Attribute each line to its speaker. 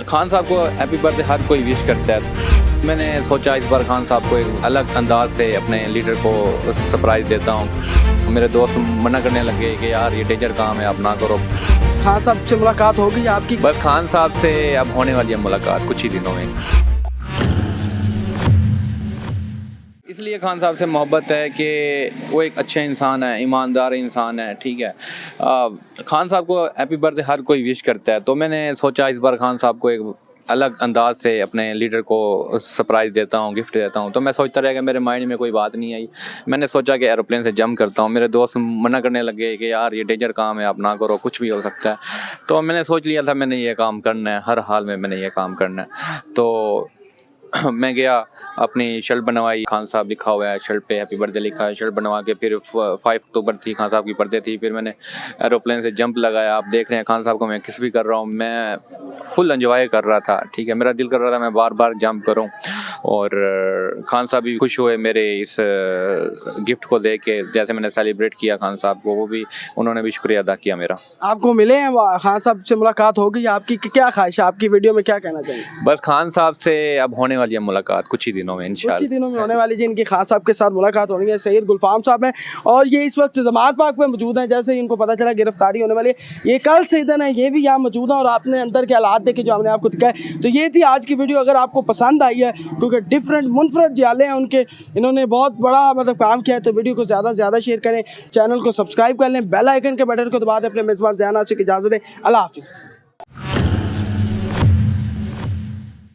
Speaker 1: खान साहब को happy birthday हर कोई विश करता है। मैंने सोचा इस बार खान साहब को एक अलग अंदाज से अपने लीडर को सरप्राइज़ देता हूँ। मेरे दोस्त मना करने लगे कि यार ये डेंजर काम है, आप ना करो।
Speaker 2: खान साहब से मुलाकात होगी आपकी?
Speaker 1: बस खान साहब से अब होने वाली है मुलाकात कुछ ही दिनों में। इसलिए खान साहब से मोहब्बत है कि वो एक अच्छे इंसान है, ईमानदार इंसान है, ठीक है। खान साहब को हैप्पी बर्थडे हर कोई विश करता है, तो मैंने सोचा इस बार खान साहब को एक अलग अंदाज से अपने लीडर को सरप्राइज़ देता हूँ, गिफ्ट देता हूँ। तो मैं सोचता रह गया, मेरे माइंड में कोई बात नहीं आई। मैंने सोचा कि एरोप्लेन से जंप करता हूँ। मेरे दोस्त मना करने लगे कि यार ये डेंजर काम है, आप ना करो, कुछ भी हो सकता है। तो मैंने सोच लिया था मैंने ये काम करना है, हर हाल में मैंने ये काम करना है। तो मैं गया, अपनी शर्ट बनवाई, खान साहब लिखा हुआ है शर्ट पे, हैप्पी बर्थडे लिखा है। शर्ट बनवा के फिर 5 अक्टूबर थी, खान साहब की बर्थडे थी। फिर मैंने एरोप्लेन से जंप लगाया। आप देख रहे हैं खान साहब को मैं किस भी कर रहा हूँ, मैं फुल एंजॉय कर रहा था, ठीक है। मेरा दिल कर रहा था मैं बार बार जंप करूँ, और खान साहब भी खुश हुए मेरे इस गिफ्ट को देख के। जैसे मैंने सेलिब्रेट किया खान साहब को, वो भी उन्होंने भी शुक्रिया अदा किया मेरा।
Speaker 2: आपको मिले हैं खान साहब से मुलाकात होगी आपकी? क्या ख्वाहिश है आपकी? वीडियो में क्या कहना चाहिए?
Speaker 1: बस खान साहब से अब होने वाली है मुलाकात कुछ ही दिनों में इंशाल्लाह।
Speaker 2: कुछ ही दिनों में होने वाली जी इनकी खान साहब के साथ मुलाकात होनी है। सैयद गुलफाम साहब हैं और ये इस वक्त जमात पाक में मौजूद हैं। जैसे ही इनको पता चला गिरफ्तारी होने वाली है, ये कल से दिन है, ये भी यहाँ मौजूद है और आपने अंदर के हालात देखे जो हमने आपको दिखाए। तो ये थी आज की वीडियो। अगर आपको पसंद आई है, क्योंकि डिफरेंट मुनफरद जाले हैं उनके, इन्होंने बहुत बड़ा काम किया है, तो वीडियो को ज़्यादा से ज़्यादा शेयर करें, चैनल को सब्सक्राइब कर लें, बेल आइकन के बटन को दबा दें। अपने मेज़बान ज़ैन आशिक की इजाज़त दें। अल्लाह हाफिज़।